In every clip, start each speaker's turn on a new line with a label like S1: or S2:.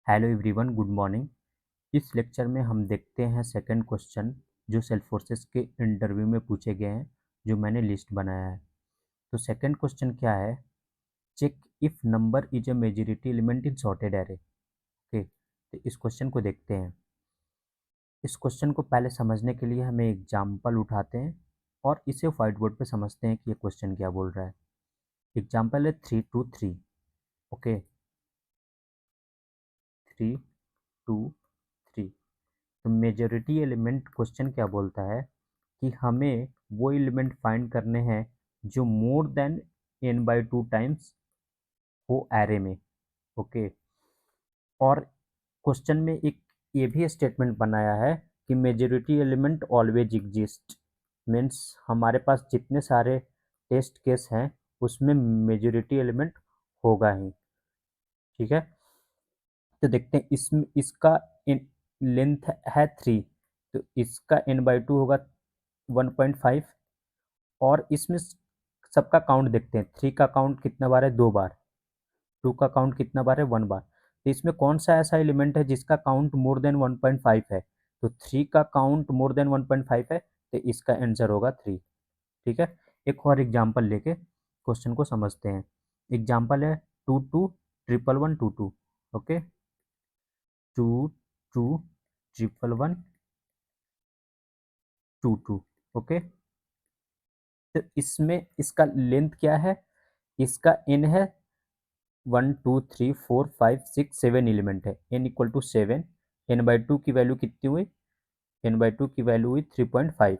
S1: Hello everyone, good morning. इस lecture में हम देखते हैं सेकंड क्वेश्चन जो सेल्फ फोर्सेस के इंटरव्यू में पूछे गए हैं, जो मैंने लिस्ट बनाया है। तो सेकंड क्वेश्चन क्या है? Check if number is a majority element in sorted array. Okay, तो इस क्वेश्चन को देखते हैं। इस क्वेश्चन को पहले समझने के लिए हमें एग्जाम्पल उठाते हैं और इसे व्हाइट बोर्ड पे समझते हैं कि ये क्वेश्चन क्या बोल रहा है। एग्जाम्पल है 3 2 3। ओके, 3 2 3। तो मेजॉरिटी एलिमेंट क्वेश्चन क्या बोलता है कि हमें वो एलिमेंट फाइंड करने हैं जो मोर देन n/2 टाइम्स हो एरे में। ओके, और क्वेश्चन में एक ये भी स्टेटमेंट बनाया है कि majority element always exist. Means हमारे पास जितने सारे टेस्ट केस हैं उसमें मेजॉरिटी एलिमेंट होगा ही। ठीक है, तो देखते हैं इसमें इसका लेंथ है 3, तो इसका n/2 होगा 1.5। और इसमें सबका काउंट देखते हैं। 3 का काउंट कितना बार है? 2 बार। 2 का काउंट कितना बार है? 1 बार। तो इसमें कौन सा ऐसा एलिमेंट है जिसका काउंट मोर देन 1.5 है? तो 3 का काउंट मोर देन 1.5 है, तो इसका आंसर होगा 3। ठीक है, एक और एग्जाम्पल लेके क्वेश्चन को समझते हैं। एग्जाम्पल है 2 2 1 1 2 2। ओके, 2 2 1 1 2 2। ओके, तो इसमें इसका लेंथ क्या है? इसका n है 1 2 3 4 5 6 7 एलिमेंट है। n equal to 7। n/2 की वैल्यू कितनी हुई? n/2 की वैल्यू हुई 3.5।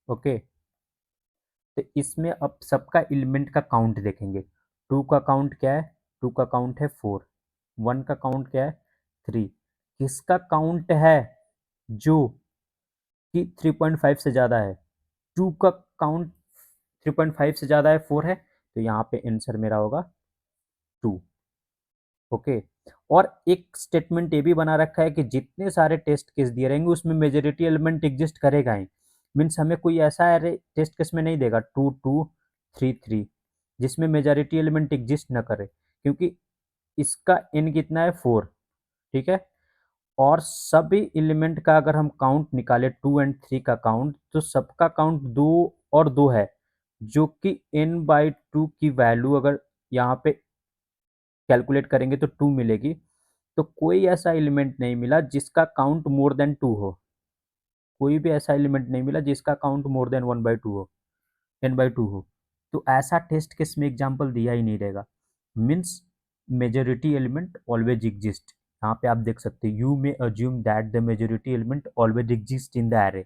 S1: ओके, तो इसमें अब सबका एलिमेंट का काउंट देखेंगे। 2 का काउंट क्या है? 2 का काउंट है 4। 1 का काउंट क्या है? 3। किसका काउंट है जो कि 3.5 से ज़्यादा है? 2 का काउंट 3.5 से ज़्यादा है, 4 है, तो यहाँ पे आंसर मेरा होगा 2। ओके, और एक स्टेटमेंट ये भी बना रखा है कि जितने सारे टेस्ट केस दिए रहेंगे उसमें मेजॉरिटी एलिमेंट एग्जिस्ट करेगा ही। मीन्स हमें कोई ऐसा अरे टेस्ट केस में नहीं देगा 2 2 3 3 जिसमें मेजॉरिटी एलिमेंट एग्जिस्ट ना करे, क्योंकि इसका n कितना है? 4। ठीक है, और सभी एलिमेंट का अगर हम काउंट निकाले 2 और 3 का काउंट, तो सबका काउंट 2 और 2 है, जो कि n/2 की वैल्यू अगर यहाँ पे कैलकुलेट करेंगे तो 2 मिलेगी। तो कोई ऐसा एलिमेंट नहीं मिला जिसका काउंट मोर देन 2 हो। कोई भी ऐसा एलिमेंट नहीं मिला जिसका काउंट मोर देन 1/2 हो, n/2 हो। तो ऐसा टेस्ट केस में एग्जांपल दिया ही नहीं रहेगा। Means majority element always exist. यहाँ पे आप देख सकते हैं, you may assume that the majority element always exist in the array.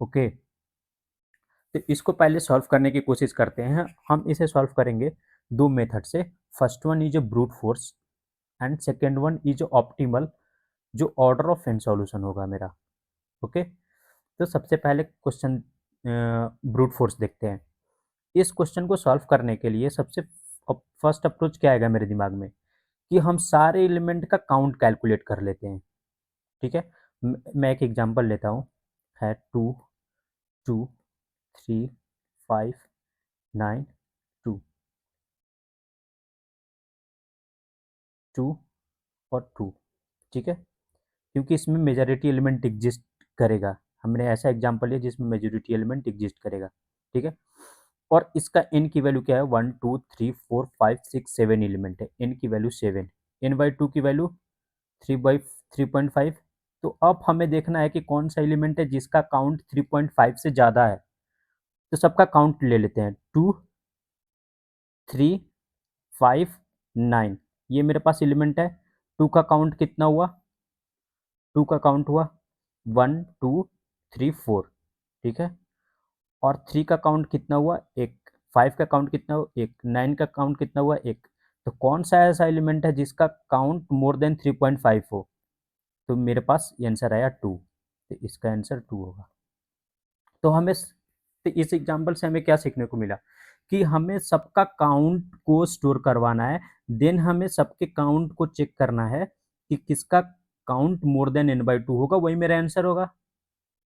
S1: Okay, तो इसको पहले सॉल्व करने की कोशिश करते हैं। हम इसे सॉल्व करेंगे दो मेथड से। First one is a brute force and second one is optimal, जो ऑर्डर ऑफ एन सॉल्यूशन होगा मेरा। ओके, तो सबसे पहले क्वेश्चन ब्रूट फोर्स देखते हैं। इस क्वेश्चन को सॉल्व करने के लिए सबसे फर्स्ट अप्रोच क्या आएगा मेरे दिमाग में कि हम सारे एलिमेंट का काउंट कैलकुलेट कर लेते हैं। ठीक है, मैं एक एग्जांपल लेता हूँ। है 2 2 3 5 9 2। 2 और 2। ठीक है, क्योंकि इसमें मेजॉरिटी एलिमेंट एग्जिस्ट करेगा। हमने ऐसा एग्जांपल लिया जिसमें मेजॉरिटी एलिमेंट एग्जिस्ट करेगा। ठीक है, और इसका n की वैल्यू क्या है? 1 2 3 4 5 6 7 एलिमेंट है, n की वैल्यू 7। n/2 की वैल्यू 3/3.5। तो अब हमें देखना है कि कौन सा एलिमेंट है जिसका काउंट 3.5 से ज़्यादा है। तो सबका काउंट ले लेते हैं। 2 3 5 9, ये मेरे पास एलिमेंट है। 2 का काउंट कितना हुआ? 2 का काउंट हुआ 1 2 3 4। ठीक है, और 3 का काउंट कितना हुआ? 1। 5 का काउंट कितना हुआ? 1। 9 का काउंट कितना हुआ? 1। तो कौन सा ऐसा एलिमेंट है जिसका काउंट मोर देन 3.5 हो? तो मेरे पास ये आंसर आया 2। तो इसका आंसर 2 होगा। तो हमें तो इस एग्जांपल से हमें क्या सीखने को मिला कि हमें सबका काउंट को स्टोर करवाना है, देन हमें सबके काउंट को चेक करना है कि किसका काउंट मोर देन n/2 होगा, वही मेरा आंसर होगा।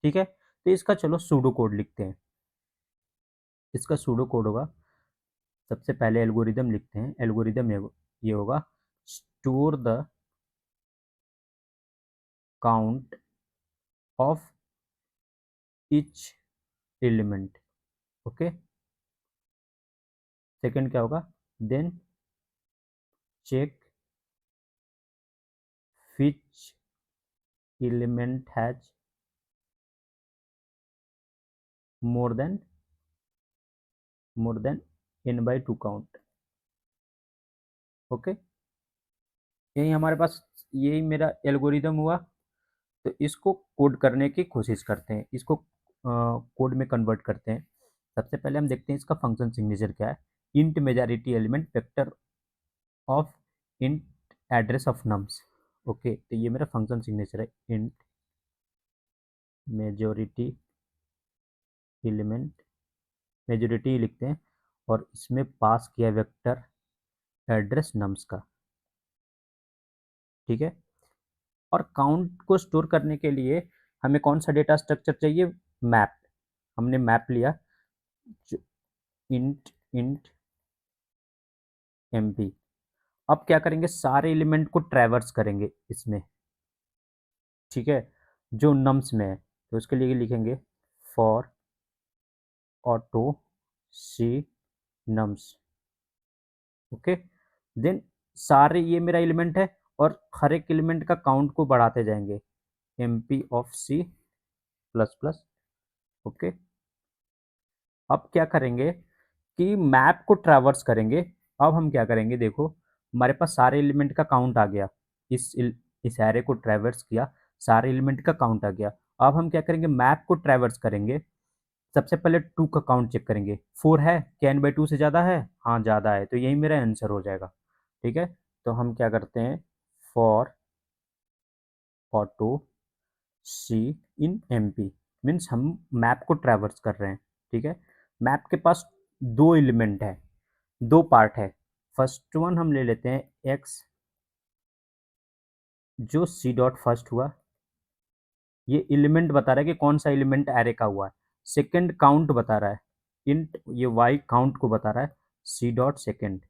S1: ठीक है, तो इसका चलो सूडो कोड लिखते हैं। इसका सूडो कोड होगा, सबसे पहले एल्गोरिदम लिखते हैं। एल्गोरिदम ये होगा, store the count of each element. Okay, second क्या होगा, then check which element has more than n/2 count. Okay, यही हमारे पास, यही मेरा एल्गोरिदम हुआ। तो इसको कोड करने की कोशिश करते हैं, इसको कोड में कन्वर्ट करते हैं। सबसे पहले हम देखते हैं इसका फंक्शन सिग्नेचर क्या है। Int majority element vector of int address of nums. Okay, तो ये मेरा फंक्शन सिग्नेचर है, इंट मेजॉरिटी एलिमेंट, मेजॉरिटी लिखते हैं, और इसमें पास किया वेक्टर एड्रेस नम्स का। ठीक है, और काउंट को स्टोर करने के लिए हमें कौन सा डेटा स्ट्रक्चर चाहिए, मैप। हमने मैप लिया जो इंट इंट एमपी। अब क्या करेंगे, सारे एलिमेंट को ट्रैवर्स करेंगे इसमें। ठीक है, जो नम्स में है, तो उसके लिए लिखेंगे for auto C nums. Okay, then सारे, ये मेरा एलिमेंट है, और हर एक एलिमेंट का काउंट को बढ़ाते जाएंगे, M P of C plus plus. Okay, अब क्या करेंगे कि मैप को ट्रैवर्स करेंगे। अब हम क्या करेंगे, देखो हमारे पास सारे एलिमेंट का काउंट आ गया, इस एरे को ट्रैवर्स किया, सारे एलिमेंट का काउंट आ गया। अब हम क्या करेंगे, मैप को ट्रैवर्स करेंगे। सबसे पहले 2 का काउंट चेक करेंगे, 4 है क्या, n/2 से ज़्यादा है, हाँ ज़्यादा है, तो यही मेरा आंसर हो जाएगा। ठीक है, तो हम क्या करते हैं, for auto C in MP, means हम मैप को ट्रैवर्स कर रहे हैं। ठीक है, मैप के पास 2 एलिमेंट है, 2 पार्ट है। फर्स्ट वन हम ले लेते हैं एक्स, जो सी डॉट फर्स्ट हुआ, ये एलिमेंट बता रहा है कि कौन सा एलिमेंट एरे का हुआ है। सेकंड काउंट बता रहा है, इंट ये वाई काउंट को बता रहा है, सी डॉट सेकेंड।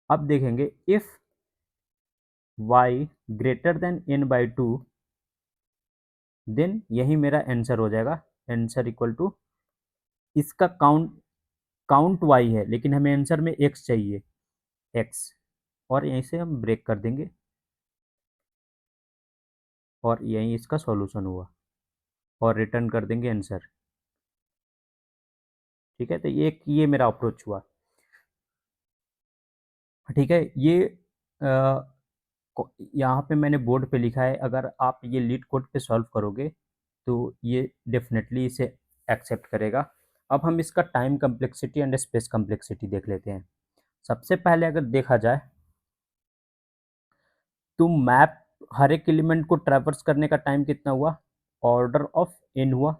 S1: अब देखेंगे if y greater than n/2, then यही मेरा आंसर हो जाएगा। आंसर इक्वल टू, इसका काउंट y है, लेकिन हमें आंसर में x चाहिए, x, और यहीं से हम ब्रेक कर देंगे, और यहीं इसका सॉल्यूशन हुआ, और रिटर्न कर देंगे आंसर। ठीक है, तो ये मेरा अप्रोच हुआ। ठीक है, ये यहाँ पे मैंने बोर्ड पे लिखा है, अगर आप ये लीड कोड पे सॉल्व करोगे तो ये डेफिनेटली इसे एक्सेप्ट करेगा। अब हम इसका time complexity and space complexity देख लेते हैं। सबसे पहले अगर देखा जाए तो मैप, हर एक एलिमेंट को ट्रैवर्स करने का टाइम कितना हुआ, ऑर्डर ऑफ n हुआ,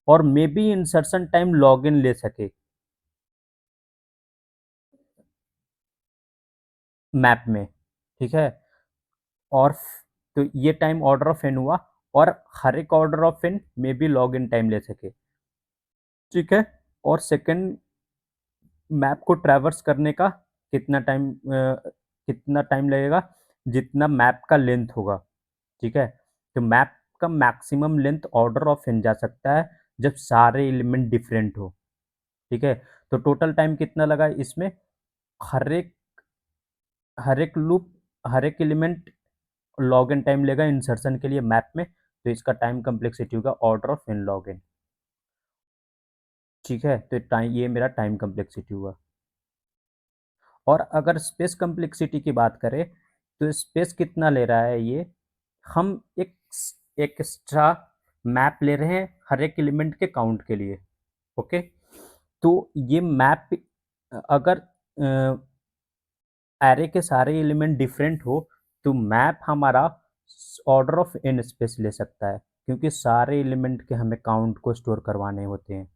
S1: और may be insertion time log in ले सके मैप में। ठीक है, और तो ये टाइम ऑर्डर ऑफ n हुआ, और हर एक ऑर्डर ऑफ n में भी लॉग इन टाइम ले सके। ठीक है, और सेकंड, मैप को ट्रैवर्स करने का कितना टाइम लगेगा, जितना मैप का लेंथ होगा। ठीक है, तो मैप का maximum length order of n जा सकता है जब सारे एलिमेंट डिफरेंट हो। ठीक है, तो टोटल टाइम कितना लगा इसमें, हर एक हर एक लूप, हर एक एलिमेंट लॉग एन टाइम लेगा इंसर्शन के लिए मैप में, तो इसका टाइम कम्प्लेक्सिटी होगा order of N log N. ठीक है, तो टाइम, ये मेरा टाइम कम्प्लेक्सिटी हुआ। और अगर स्पेस कम्प्लेक्सिटी की बात करें, तो स्पेस कितना ले रहा है ये, हम एक एक्स्ट्रा मैप ले रहे हैं हर एक एलिमेंट के काउंट के लिए। ओके, तो ये मैप, अगर एरे के सारे एलिमेंट डिफरेंट हो, तो मैप हमारा ऑर्डर ऑफ एन स्पेस ले सकता है, क्योंकि सारे एलिमेंट के हमें काउंट को स्टोर करवाने होते हैं।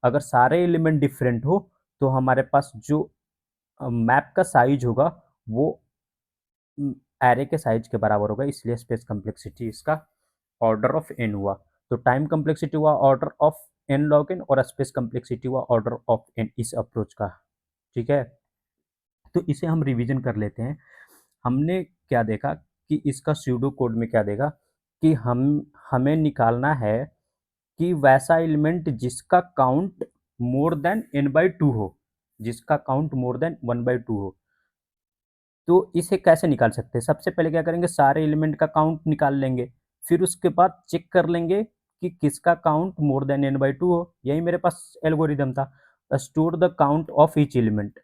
S1: अगर सारे एलिमेंट डिफरेंट हो, तो हमारे पास जो मैप का साइज होगा वो एरे के साइज के बराबर होगा, इसलिए स्पेस कम्प्लेक्सिटी इसका ऑर्डर ऑफ एन हुआ। तो टाइम कम्प्लेक्सिटी हुआ order of N log n, और स्पेस कम्प्लेक्सिटी हुआ ऑर्डर ऑफ एन इस अप्रोच का। ठीक है, तो इसे हम रिवीजन कर लेते हैं। हमने क्या देखा कि इसका सूडो कोड में क्या देगा कि हमें निकालना है कि वैसा एलिमेंट जिसका काउंट मोर देन n/2 हो, जिसका काउंट मोर देन 1/2 हो। तो इसे कैसे निकाल सकते हैं? सबसे पहले क्या करेंगे, सारे एलिमेंट का काउंट निकाल लेंगे, फिर उसके बाद चेक कर लेंगे कि किसका काउंट मोर देन n/2 हो। यही मेरे पास एल्गोरिदम था। Store the count of each element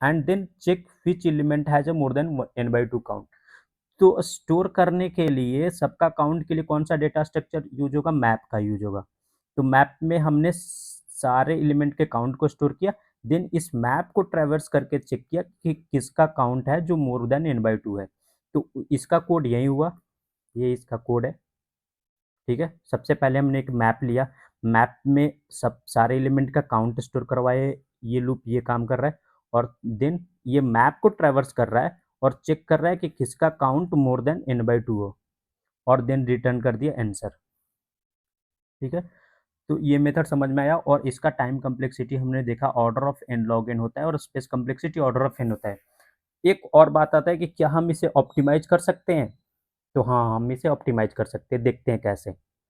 S1: and then check which element has a more than n/2 count. तो स्टोर करने के लिए सबका काउंट के लिए कौन सा डेटा स्ट्रक्चर यूज होगा? मैप का यूज होगा। तो मैप में हमने सारे एलिमेंट के काउंट को स्टोर किया, देन इस मैप को ट्रैवर्स करके चेक किया कि किसका काउंट है जो मोर देन n/2 है। तो इसका कोड यही हुआ, ये इसका कोड है। ठीक है, सबसे पहले हमने एक मैप लिया, मैप में सब सारे एलिमेंट का काउंट स्टोर करवाए, ये लूप ये काम कर रहा है, और देन ये मैप को ट्रैवर्स कर रहा है और चेक कर रहा है कि किसका काउंट मोर देन n/2 हो, और देन रिटर्न कर दिया आंसर। ठीक है, तो ये मेथड समझ में आया, और इसका टाइम कम्प्लेक्सिटी हमने देखा order of n log n होता है और space complexity order of n होता है। एक और बात आता है कि क्या हम इसे ऑप्टिमाइज कर सकते हैं? तो हाँ, हम इसे ऑप्टिमाइज कर सकते हैं, देखते हैं कैसे।